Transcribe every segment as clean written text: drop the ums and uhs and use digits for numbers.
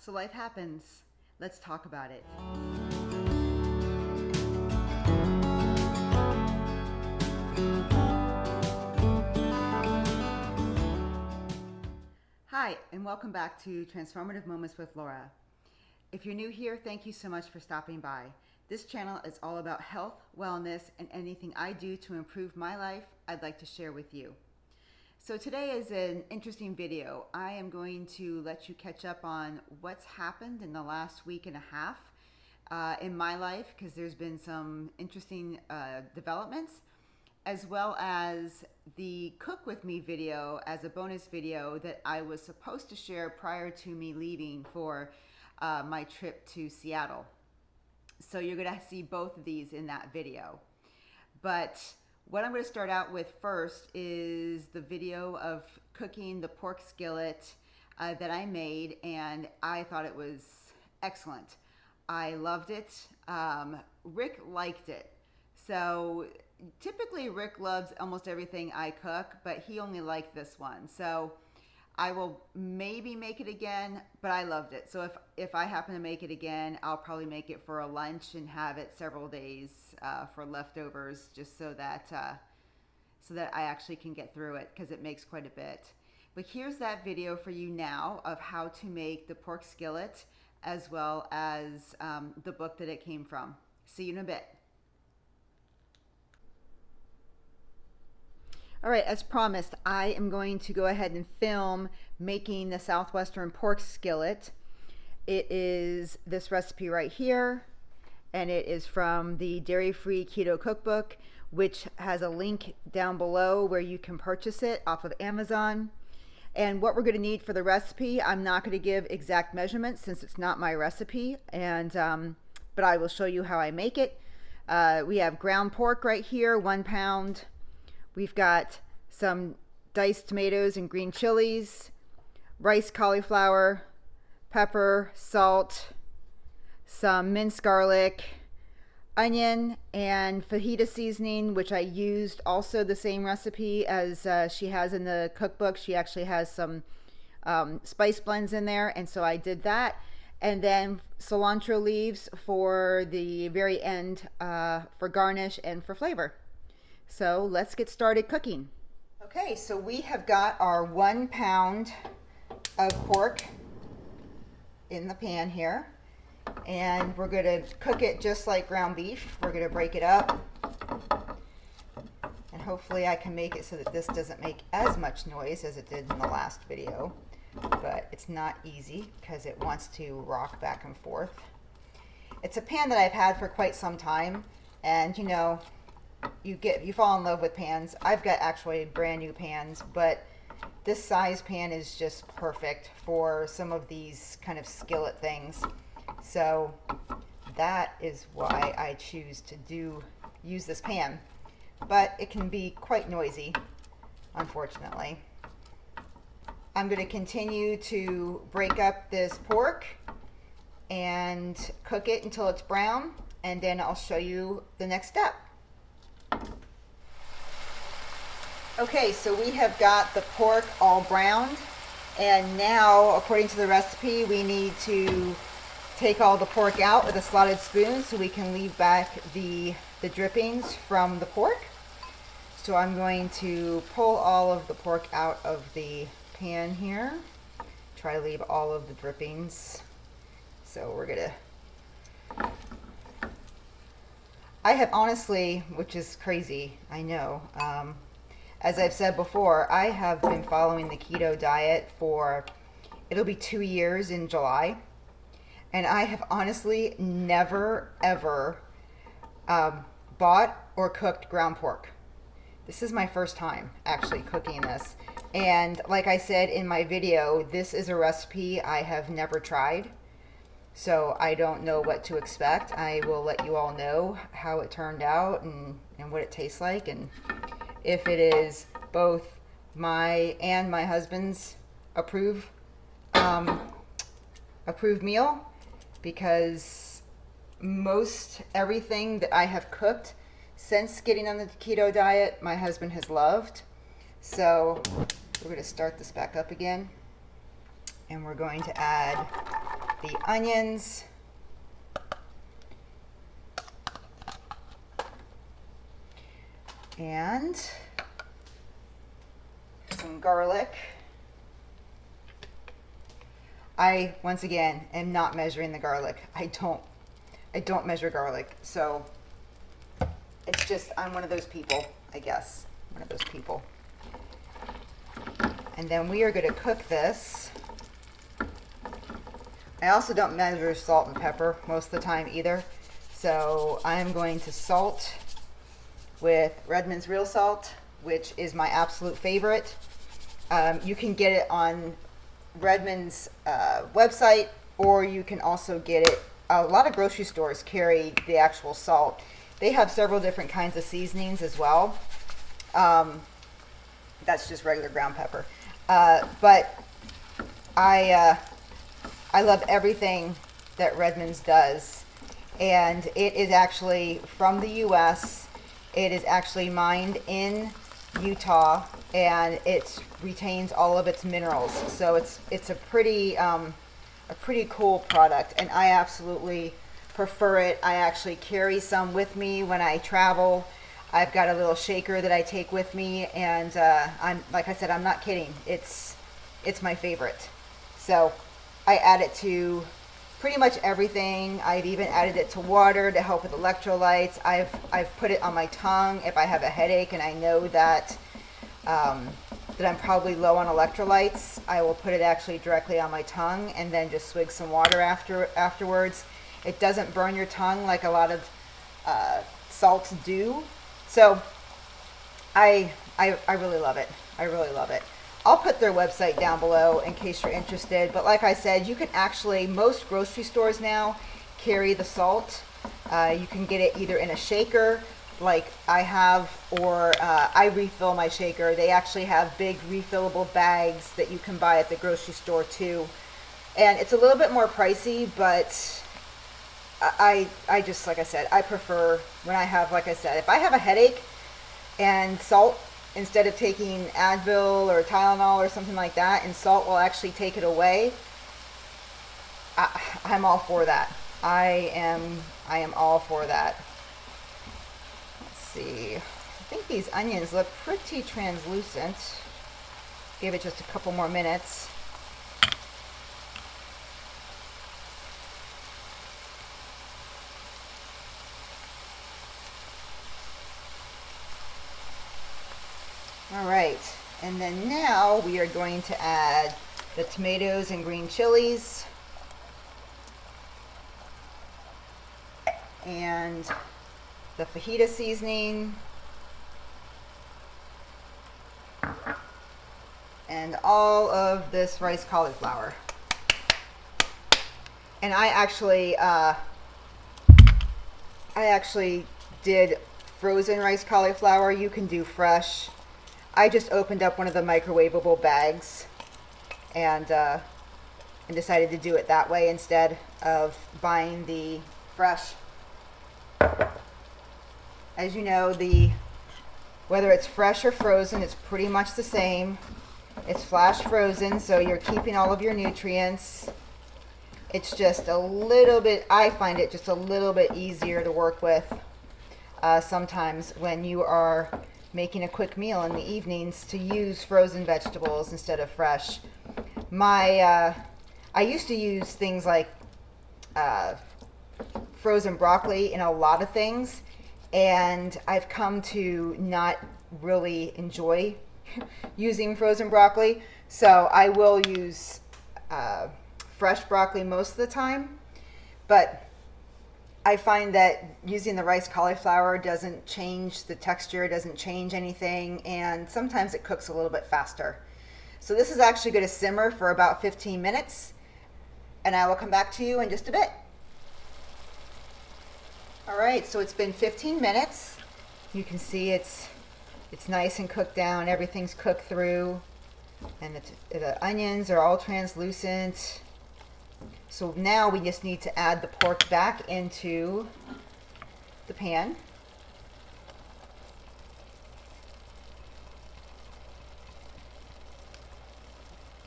So life happens. Let's talk about it. Hi, and welcome back to Transformative Moments with Laura. If you're new here, thank you so much for stopping by. This channel is all about health, wellness, and anything I do to improve my life, I'd like to share with you. So today is an interesting video. I am going to let you catch up on what's happened in the last week and a half in my life, because there's been some interesting developments, as well as the Cook With Me video as a bonus video that I was supposed to share prior to me leaving for my trip to Seattle. So you're gonna see both of these in that video. But what I'm going to start out with first is the video of cooking the pork skillet that I made, and I thought it was excellent. I loved it. Rick liked it. So typically Rick loves almost everything I cook, but he only liked this one. So I will maybe make it again, but I loved it. So if I happen to make it again, I'll probably make it for a lunch and have it several days for leftovers, just so that I actually can get through it, because it makes quite a bit. But here's that video for you now of how to make the pork skillet, as well as the book that it came from. See you in a bit. All right, as promised, I am going to go ahead and film making the Southwestern Pork Skillet. It is this recipe right here, and it is from the Dairy-Free Keto Cookbook, which has a link down below where you can purchase it off of Amazon. And what we're going to need for the recipe, I'm not going to give exact measurements since it's not my recipe, and but I will show you how I make it. We have ground pork right here, 1 pound. We've got some diced tomatoes and green chilies, rice, cauliflower, pepper, salt, some minced garlic, onion, and fajita seasoning, which I used also the same recipe as she has in the cookbook. She actually has some spice blends in there, and so I did that. And then cilantro leaves for the very end for garnish and for flavor. So let's get started cooking. Okay, so we have got our 1 pound of pork in the pan here, and we're going to cook it just like ground beef. We're going to break it up, and hopefully I can make it so that this doesn't make as much noise as it did in the last video, but it's not easy because it wants to rock back and forth. It's a pan that I've had for quite some time, and you know, you fall in love with pans. I've got actually brand new pans, but this size pan is just perfect for some of these kind of skillet things. So that is why I choose to use this pan, but it can be quite noisy, unfortunately. I'm going to continue to break up this pork and cook it until it's brown, and then I'll show you the next step. Okay, so we have got the pork all browned, and now, according to the recipe, we need to take all the pork out with a slotted spoon so we can leave back the drippings from the pork. So I'm going to pull all of the pork out of the pan here, try to leave all of the drippings. So we're gonna, I have honestly, which is crazy, I know, as I've said before, I have been following the keto diet for, it'll be 2 years in July, and I have honestly never ever bought or cooked ground pork. This is my first time actually cooking this, and like I said in my video, this is a recipe I have never tried, so I don't know what to expect. I will let you all know how it turned out and what it tastes like, and if it is both my and my husband's approved meal, because most everything that I have cooked since getting on the keto diet, my husband has loved. So we're going to start this back up again, and we're going to add the onions. And some garlic. I, once again, am not measuring the garlic. I don't measure garlic. So it's just, I'm one of those people, I guess. One of those people. And then we are going to cook this. I also don't measure salt and pepper most of the time either. So I'm going to salt with Redmond's Real Salt, which is my absolute favorite. You can get it on Redmond's website, or you can also get it. A lot of grocery stores carry the actual salt. They have several different kinds of seasonings as well. That's just regular ground pepper. But I love everything that Redmond's does. And it is actually from the U.S. It is actually mined in Utah, and it retains all of its minerals. So it's a pretty cool product, and I absolutely prefer it. I actually carry some with me when I travel. I've got a little shaker that I take with me, and I'm, like I said, I'm not kidding. It's my favorite. So I add it to pretty much everything. I've even added it to water to help with electrolytes. I've put it on my tongue if I have a headache and I know that that I'm probably low on electrolytes. I will put it actually directly on my tongue and then just swig some water afterwards. It doesn't burn your tongue like a lot of salts do. So I really love it. I really love it. I'll put their website down below in case you're interested. But like I said, you can actually, most grocery stores now carry the salt. You can get it either in a shaker like I have, or I refill my shaker. They actually have big refillable bags that you can buy at the grocery store too. And it's a little bit more pricey, but I just, like I said, I prefer when I have, like I said, if I have a headache and salt, instead of taking Advil or Tylenol or something like that, and salt will actually take it away, I'm all for that. I am all for that. Let's see. I think these onions look pretty translucent. Give it just a couple more minutes. All right, and then now we are going to add the tomatoes and green chilies and the fajita seasoning and all of this rice cauliflower. And I actually did frozen rice cauliflower. You can do fresh. I just opened up one of the microwavable bags and decided to do it that way instead of buying the fresh. As you know, whether it's fresh or frozen, it's pretty much the same. It's flash frozen, so you're keeping all of your nutrients. It's just a little bit, I find it just a little bit easier to work with sometimes when you are making a quick meal in the evenings, to use frozen vegetables instead of fresh. I used to use things like frozen broccoli in a lot of things, and I've come to not really enjoy using frozen broccoli, so I will use fresh broccoli most of the time. But I find that using the rice cauliflower doesn't change the texture, doesn't change anything, and sometimes it cooks a little bit faster. So this is actually going to simmer for about 15 minutes, and I will come back to you in just a bit. All right, so it's been 15 minutes. You can see it's nice and cooked down. Everything's cooked through, and the onions are all translucent. So now we just need to add the pork back into the pan.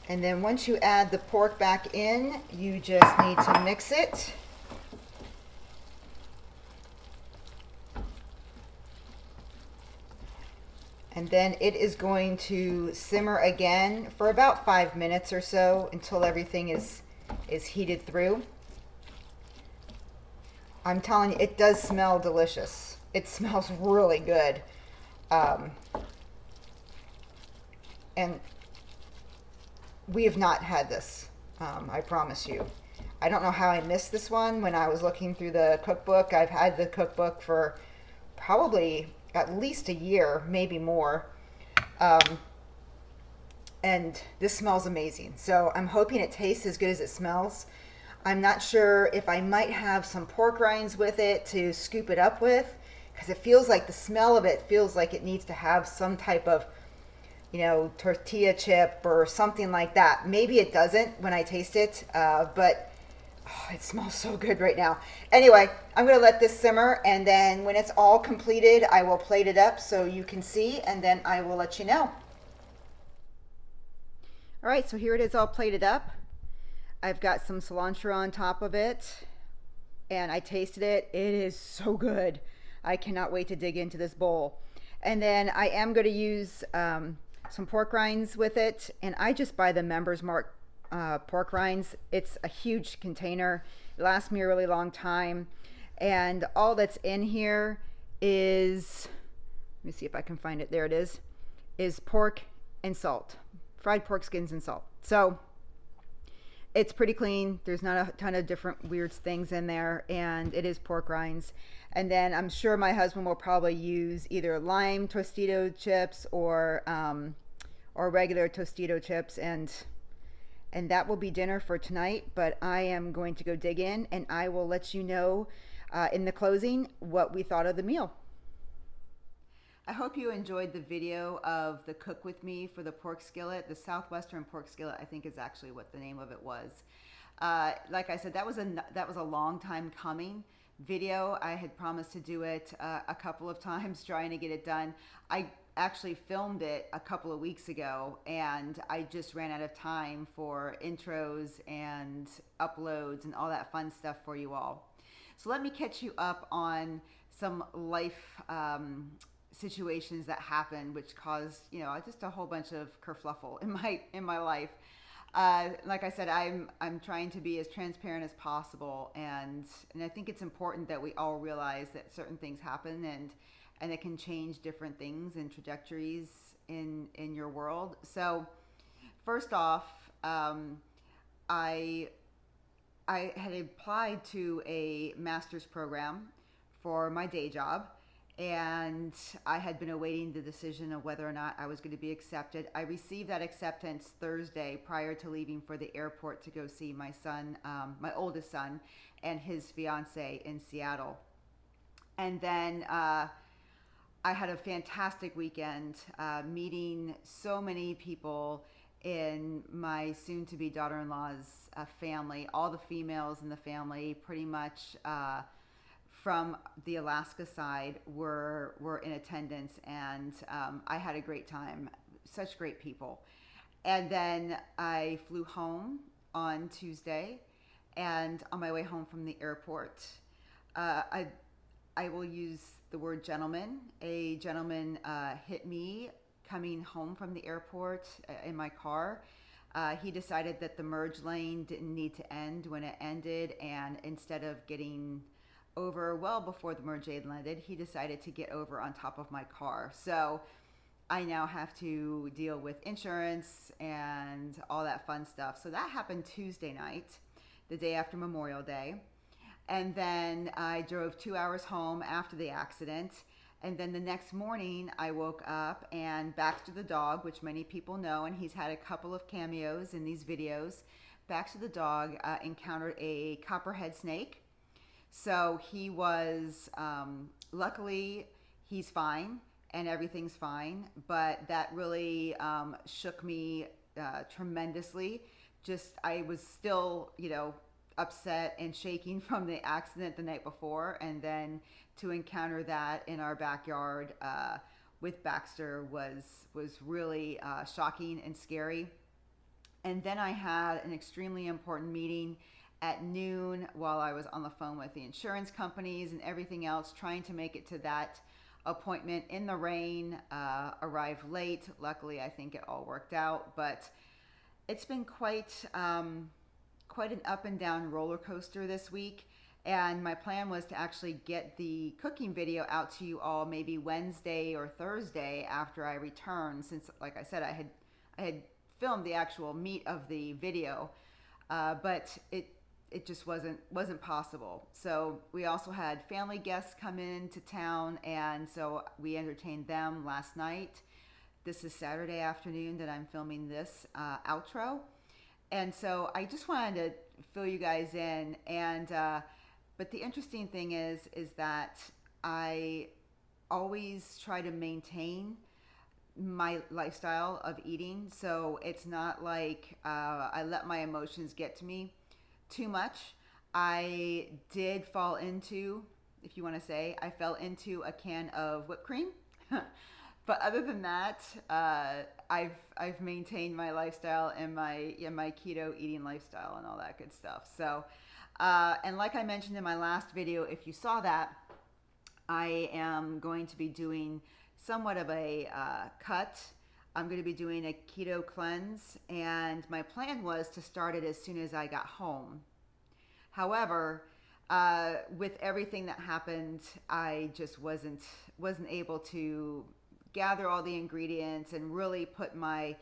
And then once you add the pork back in, you just need to mix it. And then it is going to simmer again for about 5 minutes or so until everything is heated through. I'm telling you, it does smell delicious. It smells really good. And we have not had this, I promise you. I don't know how I missed this one when I was looking through the cookbook. I've had the cookbook for probably at least a year, maybe more. And this smells amazing. So I'm hoping it tastes as good as it smells. I'm not sure if I might have some pork rinds with it to scoop it up with, because it feels like the smell of it feels like it needs to have some type of, tortilla chip or something like that. Maybe it doesn't when I taste it, but it smells so good right now. Anyway, I'm going to let this simmer, and then when it's all completed, I will plate it up so you can see, and then I will let you know. All right, so here it is all plated up. I've got some cilantro on top of it, and I tasted it. It is so good. I cannot wait to dig into this bowl. And then I am going to use some pork rinds with it, and I just buy the Members Mark pork rinds. It's a huge container. It lasts me a really long time, and all that's in here is, let me see if I can find it. There it is pork and salt, fried pork skins and salt. So it's pretty clean. There's not a ton of different weird things in there, and it is pork rinds. And then I'm sure my husband will probably use either lime Tostito chips or regular Tostito chips, and that will be dinner for tonight. But I am going to go dig in, and I will let you know in the closing what we thought of the meal. I hope you enjoyed the video of the cook with me for the pork skillet. The Southwestern Pork Skillet, I think, is actually what the name of it was. Like I said, that was a long time coming video. I had promised to do it a couple of times, trying to get it done. I actually filmed it a couple of weeks ago, and I just ran out of time for intros and uploads and all that fun stuff for you all. So let me catch you up on some life situations that happened, which caused just a whole bunch of kerfluffle in my life. Like I said, I'm trying to be as transparent as possible, and I think it's important that we all realize that certain things happen, and it can change different things and trajectories in your world. So first off, I had applied to a master's program for my day job, and I had been awaiting the decision of whether or not I was going to be accepted. I received that acceptance Thursday prior to leaving for the airport to go see my son, my oldest son, and his fiance in Seattle. And then I had a fantastic weekend, meeting so many people in my soon-to-be daughter-in-law's family. All the females in the family, pretty much from the Alaska side, were in attendance, and I had a great time. Such great people. And then I flew home on Tuesday, and on my way home from the airport, I will use the word gentleman. A gentleman hit me coming home from the airport in my car. He decided that the merge lane didn't need to end when it ended, and instead of getting over well before the merge lane ended, he decided to get over on top of my car. So I now have to deal with insurance and all that fun stuff. So that happened Tuesday night, the day after Memorial Day. And then I drove 2 hours home after the accident. And then the next morning I woke up, and Baxter the dog, which many people know, and he's had a couple of cameos in these videos, Baxter the dog encountered a copperhead snake. So he was, luckily he's fine and everything's fine, but that really shook me tremendously. I was still, upset and shaking from the accident the night before, and then to encounter that in our backyard with Baxter was really shocking and scary. And then I had an extremely important meeting at noon while I was on the phone with the insurance companies and everything else, trying to make it to that appointment in the rain, arrived late. Luckily, I think it all worked out, but it's been quite an up and down roller coaster this week. And my plan was to actually get the cooking video out to you all maybe Wednesday or Thursday after I return, since, like I said, I had filmed the actual meat of the video, but it just wasn't possible. So we also had family guests come into town, and so we entertained them last night. This is Saturday afternoon that I'm filming this outro, and so I just wanted to fill you guys in. And but the interesting thing is that I always try to maintain my lifestyle of eating, so it's not like I let my emotions get to me too much. I did fall into, if you want to say, I fell into a can of whipped cream. But other than that, I've maintained my lifestyle and my keto eating lifestyle and all that good stuff. So, and like I mentioned in my last video, if you saw that, I am going to be doing somewhat of a cut. I'm going to be doing a keto cleanse, and my plan was to start it as soon as I got home. However, with everything that happened, I just wasn't able to gather all the ingredients and really put my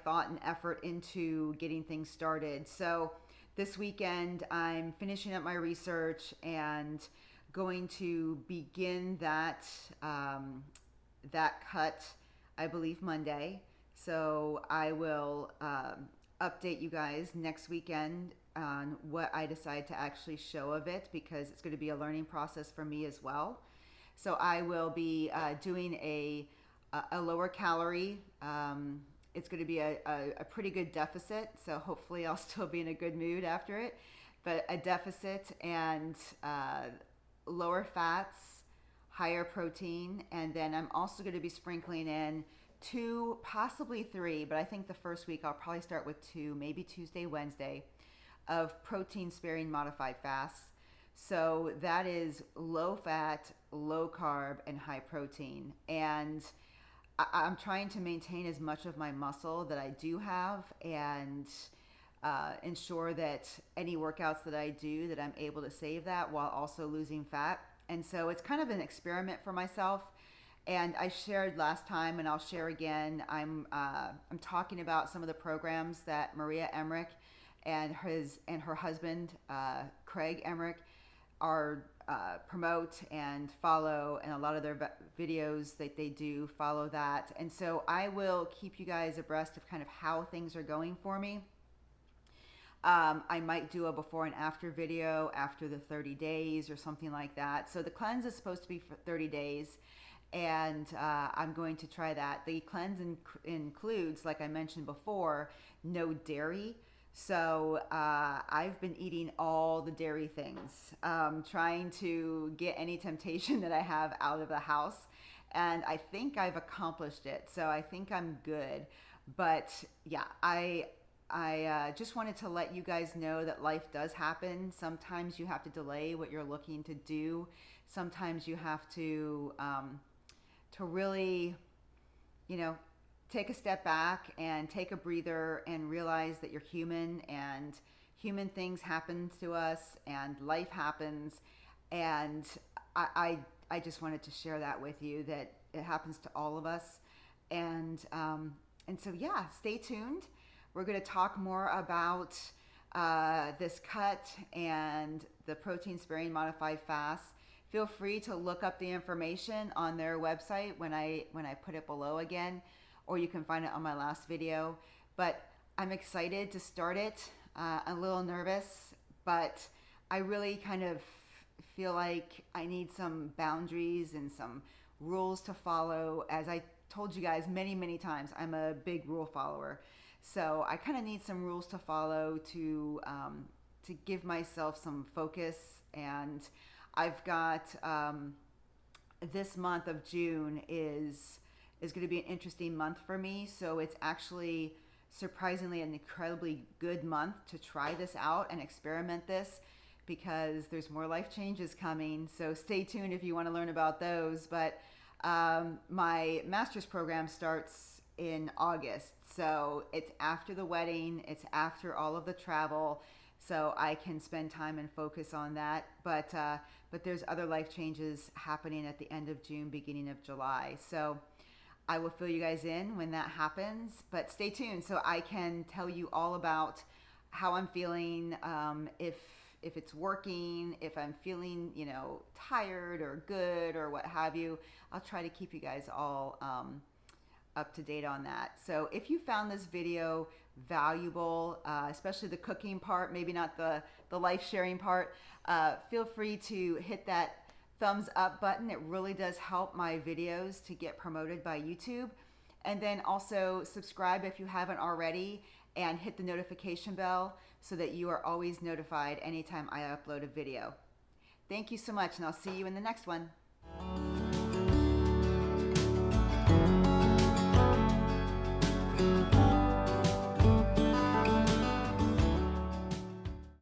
thought and effort into getting things started. So this weekend, I'm finishing up my research and going to begin that cut, I believe, Monday. So I will update you guys next weekend on what I decide to actually show of it, because it's going to be a learning process for me as well. So I will be doing a lower calorie. It's going to be a pretty good deficit, so hopefully I'll still be in a good mood after it. But a deficit and lower fats, higher protein, and then I'm also going to be sprinkling in 2, possibly 3, but I think the first week I'll probably start with 2, maybe Tuesday, Wednesday, of protein sparing modified fasts. So that is low fat, low carb, and high protein. And I'm trying to maintain as much of my muscle that I do have, and ensure that any workouts that I do, that I'm able to save that while also losing fat. And so it's kind of an experiment for myself. And I shared last time, and I'll share again, I'm talking about some of the programs that Maria Emmerich and her husband Craig Emmerich are promote and follow, and a lot of their videos that they do follow that. And so I will keep you guys abreast of kind of how things are going for me. I might do a before and after video after the 30 days or something like that. So the cleanse is supposed to be for 30 days, and I'm going to try that. The cleanse includes, like I mentioned before, no dairy. So I've been eating all the dairy things, trying to get any temptation that I have out of the house. And I think I've accomplished it. So I think I'm good. But yeah, I just wanted to let you guys know that life does happen. Sometimes you have to delay what you're looking to do. Sometimes you have to really, take a step back and take a breather and realize that you're human, and human things happen to us, and life happens. And I just wanted to share that with you, that it happens to all of us. And so, yeah, stay tuned. We're going to talk more about this cut and the protein sparing modified fast. Feel free to look up the information on their website when I put it below again, or you can find it on my last video. But I'm excited to start it. A little nervous, but I really kind of feel like I need some boundaries and some rules to follow. As I told you guys many, many times, I'm a big rule follower. So I kind of need some rules to follow to give myself some focus. And I've got this month of June is going to be an interesting month for me. So it's actually surprisingly an incredibly good month to try this out and experiment this, because there's more life changes coming. So stay tuned if you want to learn about those. But my master's program starts in August. So it's after the wedding, it's after all of the travel. So I can spend time and focus on that. But there's other life changes happening at the end of June, beginning of July. So I will fill you guys in when that happens. But stay tuned so I can tell you all about how I'm feeling, if it's working, if I'm feeling, tired or good or what have you. I'll try to keep you guys all up to date on that. So if you found this video valuable, especially the cooking part, maybe not the life sharing part, feel free to hit that thumbs up button. It really does help my videos to get promoted by YouTube. And then also subscribe if you haven't already, and hit the notification bell so that you are always notified anytime I upload a video. Thank you so much, and I'll see you in the next one.